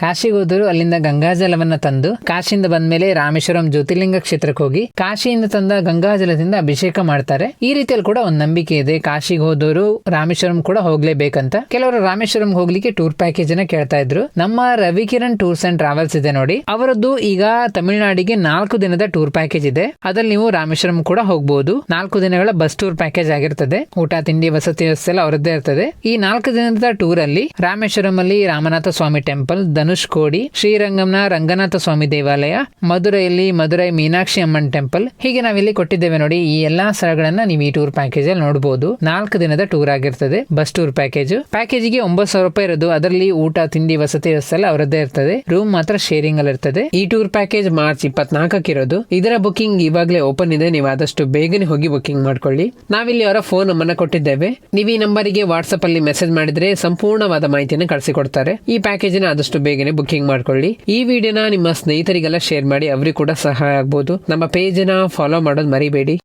ಕಾಶಿಗೆ ಹೋದರು ಅಲ್ಲಿಂದ ಗಂಗಾಜಲವನ್ನ ತಂದು ಕಾಶಿಯಿಂದ ಬಂದ್ಮೇಲೆ ರಾಮೇಶ್ವರಂ ಜ್ಯೋತಿರ್ಲಿಂಗ ಕ್ಷೇತ್ರಕ್ಕೆ ಹೋಗಿ ಕಾಶಿಯಿಂದ ತಂದ ಗಂಗಾಜಲದಿಂದ ಅಭಿಷೇಕ ಮಾಡ್ತಾರೆ. ಈ ರೀತಿಯಲ್ಲಿ ಕೂಡ ಒಂದು ನಂಬಿಕೆ ಇದೆ. ಕಾಶಿಗೆ ಹೋದವರು ರಾಮೇಶ್ವರಂ ಕೂಡ ಹೋಗ್ಲೇಬೇಕಂತ. ಕೆಲವರು ರಾಮೇಶ್ವರಂ ಹೋಗ್ಲಿಕ್ಕೆ ಟೂರ್ ಪ್ಯಾಕೇಜ್ ಅನ್ನ ಕೇಳ್ತಾ ಇದ್ರು. ನಮ್ಮ ರವಿಕಿರಣ್ ಟೂರ್ಸ್ ಅಂಡ್ ಟ್ರಾವೆಲ್ಸ್ ಇದೆ ನೋಡಿ, ಅವರದ್ದು ಈಗ ತಮಿಳುನಾಡಿಗೆ 4 ದಿನದ ಟೂರ್ ಪ್ಯಾಕೇಜ್ ಇದೆ. ಅದ್ರಲ್ಲಿ ನೀವು ರಾಮೇಶ್ವರಂ ಕೂಡ ಹೋಗಬಹುದು. 4 ದಿನಗಳ ಬಸ್ ಟೂರ್ ಪ್ಯಾಕೇಜ್ ಆಗಿರ್ತದೆ. ಊಟ ತಿಂಡಿ ವಸತಿ ವ್ಯವಸ್ಥೆ ಎಲ್ಲ ಅವರದ್ದೇ ಇರ್ತದೆ. ಈ 4 ದಿನದ ಟೂರ್ ಅಲ್ಲಿ ರಾಮೇಶ್ವರಂ ಅಲ್ಲಿ ರಾಮನಾಥ ಸ್ವಾಮಿ ಟೆಂಪಲ್, ಧನುಷ್ಕೋಡಿ, ಶ್ರೀರಂಗಂನ ರಂಗನಾಥ ಸ್ವಾಮಿ ದೇವಾಲಯ, ಮಧುರೈಯಲ್ಲಿ ಮಧುರೈ ಮೀನಾಕ್ಷಿ ಅಮ್ಮನ್ ಟೆಂಪಲ್, ಹೀಗೆ ನಾವಿಲ್ಲಿ ಕೊಟ್ಟಿದ್ದೇವೆ ನೋಡಿ. ಈ ಎಲ್ಲಾ ಸ್ಥಳಗಳನ್ನ ನೀವು ಈ ಟೂರ್ ಪ್ಯಾಕೇಜ್ ಅಲ್ಲಿ ನೋಡಬಹುದು. 4 ದಿನದ ಟೂರ್ ಆಗಿರ್ತದೆ ಬಸ್ ಟೂರ್ ಪ್ಯಾಕೇಜ್. ಪ್ಯಾಕೇಜಿಗೆ 9,000 ರೂಪಾಯಿ ಇರೋದು. ಅದರಲ್ಲಿ ಊಟ ತಿಂಡಿ ವಸತಿ ವ್ಯವಸ್ಥೆ ಎಲ್ಲ ಅವರದ್ದೇ ಇರ್ತದೆ. ರೂಮ್ ಮಾತ್ರ ಶೇರಿಂಗ್ ಅಲ್ಲಿ ಇರ್ತದೆ. ಈ ಟೂರ್ ಪ್ಯಾಕೇಜ್ ಮಾರ್ಚ್ 24ಕ್ಕೆ ಇರೋದು. ಇದರ ಬುಕಿಂಗ್ ಇವಾಗಲೇ ಓಪನ್ ಇದೆ. ನೀವು ಆದಷ್ಟು ಬೇಗನೆ ಹೋಗಿ ಬುಕಿಂಗ್ ಮಾಡ್ಕೊಳ್ಳಿ. ನಾವಿಲ್ಲಿ ಅವರ ಫೋನ್ ನಂಬರ್ ಕೊಟ್ಟಿದ್ದೇವೆ. ನೀವು ಈ ನಂಬರಿಗೆ ವಾಟ್ಸ್ಆಪ್ ಅಲ್ಲಿ ಮೆಸೇಜ್ ಮಾಡಿದ್ರೆ ಸಂಪೂರ್ಣವಾದ ಮಾಹಿತಿಯನ್ನು ಕಳಿಸಿಕೊಡ್ತಾರೆ. ಈ ಪ್ಯಾಕೇಜ್ ನ ಆದಷ್ಟು ಬೇಗನೆ ಬುಕಿಂಗ್ ಮಾಡ್ಕೊಳ್ಳಿ. ಈ ವಿಡಿಯೋನ ನಿಮ್ಮ ಸ್ನೇಹಿತರಿಗೆಲ್ಲ ಶೇರ್ ಮಾಡಿ, ಅವರಿಗೆ ಕೂಡ ಸಹಾಯ ಆಗ್ಬಹುದು. ನಮ್ಮ ಪೇಜ್ ನ ಫಾಲೋ ಮಾಡೋದು ಮರಿಬೇಡಿ.